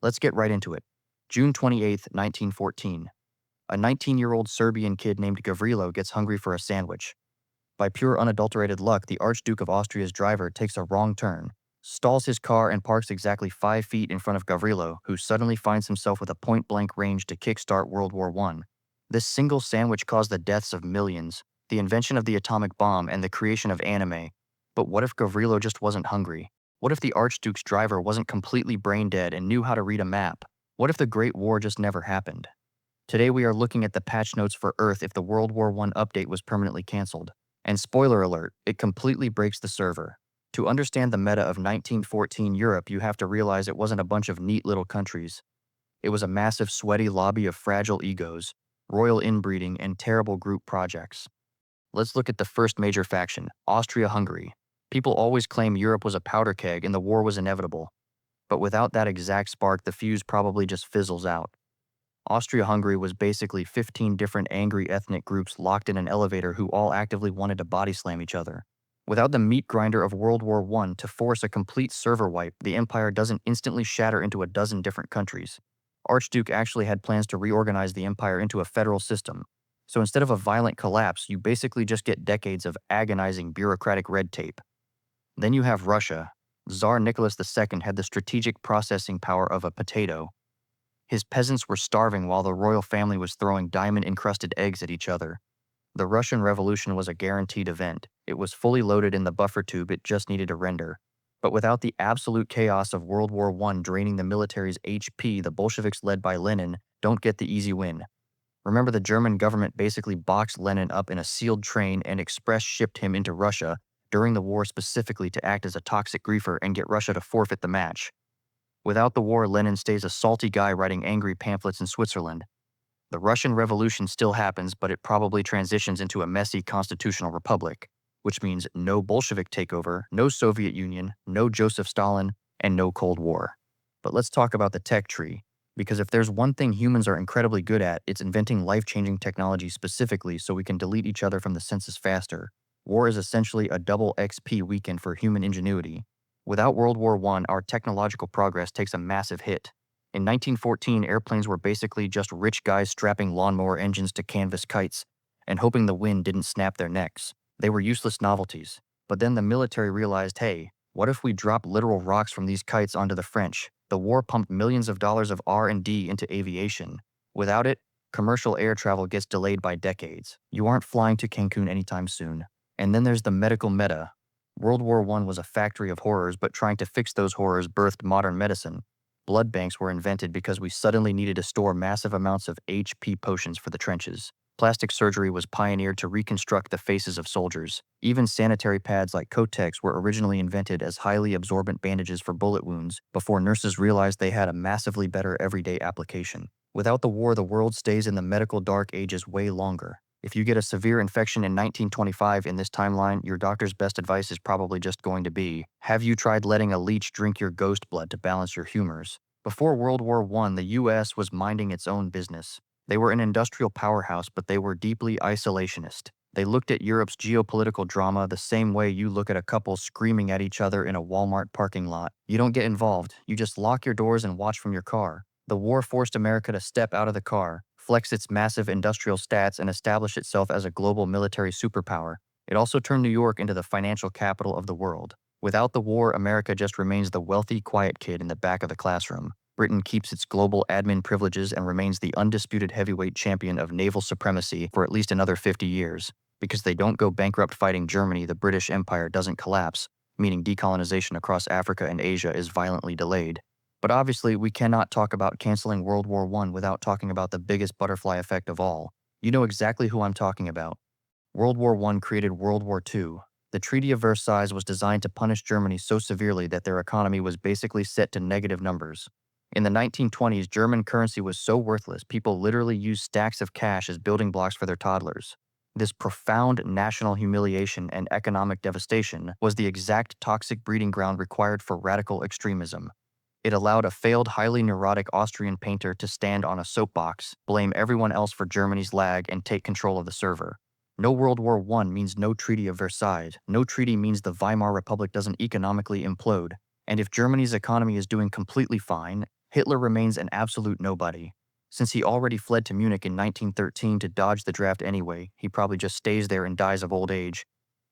Let's get right into it. June 28, 1914. A 19-year-old Serbian kid named Gavrilo gets hungry for a sandwich. By pure unadulterated luck, the Archduke of Austria's driver takes a wrong turn, stalls his car and parks exactly 5 feet in front of Gavrilo, who suddenly finds himself with a point-blank range to kickstart World War I. This single sandwich caused the deaths of millions, the invention of the atomic bomb, and the creation of anime. But what if Gavrilo just wasn't hungry? What if the Archduke's driver wasn't completely brain-dead and knew how to read a map? What if the Great War just never happened? Today we are looking at the patch notes for Earth if the World War I update was permanently cancelled. And spoiler alert, it completely breaks the server. To understand the meta of 1914 Europe, you have to realize it wasn't a bunch of neat little countries. It was a massive sweaty lobby of fragile egos, royal inbreeding, and terrible group projects. Let's look at the first major faction, Austria-Hungary. People always claim Europe was a powder keg and the war was inevitable. But without that exact spark, the fuse probably just fizzles out. Austria-Hungary was basically 15 different angry ethnic groups locked in an elevator who all actively wanted to body slam each other. Without the meat grinder of World War I to force a complete server wipe, the empire doesn't instantly shatter into a dozen different countries. Archduke actually had plans to reorganize the empire into a federal system. So instead of a violent collapse, you basically just get decades of agonizing bureaucratic red tape. Then you have Russia. Tsar Nicholas II had the strategic processing power of a potato. His peasants were starving while the royal family was throwing diamond-encrusted eggs at each other. The Russian Revolution was a guaranteed event. It was fully loaded in the buffer tube, it just needed to render. But without the absolute chaos of World War I draining the military's HP, the Bolsheviks led by Lenin don't get the easy win. Remember, the German government basically boxed Lenin up in a sealed train and express shipped him into Russia during the war specifically to act as a toxic griefer and get Russia to forfeit the match. Without the war, Lenin stays a salty guy writing angry pamphlets in Switzerland. The Russian Revolution still happens, but it probably transitions into a messy constitutional republic, which means no Bolshevik takeover, no Soviet Union, no Joseph Stalin, and no Cold War. But let's talk about the tech tree, because if there's one thing humans are incredibly good at, it's inventing life-changing technology specifically so we can delete each other from the census faster. War is essentially a double XP weekend for human ingenuity. Without World War I, our technological progress takes a massive hit. In 1914, airplanes were basically just rich guys strapping lawnmower engines to canvas kites and hoping the wind didn't snap their necks. They were useless novelties. But then the military realized, hey, what if we drop literal rocks from these kites onto the French? The war pumped millions of dollars of R&D into aviation. Without it, commercial air travel gets delayed by decades. You aren't flying to Cancun anytime soon. And then there's the medical meta. World War I was a factory of horrors, but trying to fix those horrors birthed modern medicine. Blood banks were invented because we suddenly needed to store massive amounts of HP potions for the trenches. Plastic surgery was pioneered to reconstruct the faces of soldiers. Even sanitary pads like Kotex were originally invented as highly absorbent bandages for bullet wounds before nurses realized they had a massively better everyday application. Without the war, the world stays in the medical dark ages way longer. If you get a severe infection in 1925 in this timeline, your doctor's best advice is probably just going to be, have you tried letting a leech drink your ghost blood to balance your humors? Before World War I, the US was minding its own business. They were an industrial powerhouse, but they were deeply isolationist. They looked at Europe's geopolitical drama the same way you look at a couple screaming at each other in a Walmart parking lot. You don't get involved, you just lock your doors and watch from your car. The war forced America to step out of the car, flex its massive industrial stats, and establish itself as a global military superpower. It also turned New York into the financial capital of the world. Without the war, America just remains the wealthy, quiet kid in the back of the classroom. Britain keeps its global admin privileges and remains the undisputed heavyweight champion of naval supremacy for at least another 50 years. Because they don't go bankrupt fighting Germany, the British Empire doesn't collapse, meaning decolonization across Africa and Asia is violently delayed. But obviously, we cannot talk about canceling World War I without talking about the biggest butterfly effect of all. You know exactly who I'm talking about. World War I created World War II. The Treaty of Versailles was designed to punish Germany so severely that their economy was basically set to negative numbers. In the 1920s, German currency was so worthless, people literally used stacks of cash as building blocks for their toddlers. This profound national humiliation and economic devastation was the exact toxic breeding ground required for radical extremism. It allowed a failed, highly neurotic Austrian painter to stand on a soapbox, blame everyone else for Germany's lag, and take control of the server. No World War I means no Treaty of Versailles. No treaty means the Weimar Republic doesn't economically implode. And if Germany's economy is doing completely fine, Hitler remains an absolute nobody. Since he already fled to Munich in 1913 to dodge the draft anyway, he probably just stays there and dies of old age.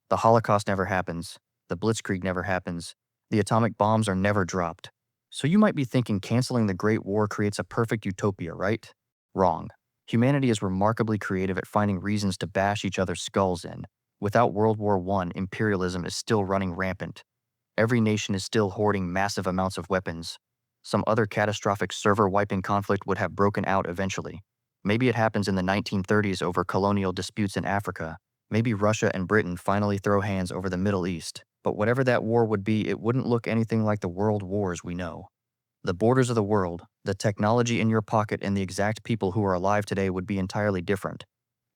The Holocaust never happens. The Blitzkrieg never happens. The atomic bombs are never dropped. So you might be thinking canceling the Great War creates a perfect utopia, right? Wrong. Humanity is remarkably creative at finding reasons to bash each other's skulls in. Without World War I, imperialism is still running rampant. Every nation is still hoarding massive amounts of weapons. Some other catastrophic server-wiping conflict would have broken out eventually. Maybe it happens in the 1930s over colonial disputes in Africa. Maybe Russia and Britain finally throw hands over the Middle East. But whatever that war would be, it wouldn't look anything like the world wars we know. The borders of the world, the technology in your pocket, and the exact people who are alive today would be entirely different.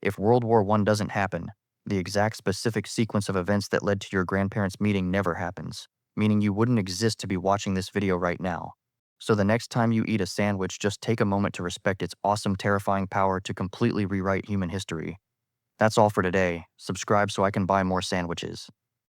If World War I doesn't happen, the exact specific sequence of events that led to your grandparents' meeting never happens, meaning you wouldn't exist to be watching this video right now. So the next time you eat a sandwich, just take a moment to respect its awesome, terrifying power to completely rewrite human history. That's all for today. Subscribe so I can buy more sandwiches.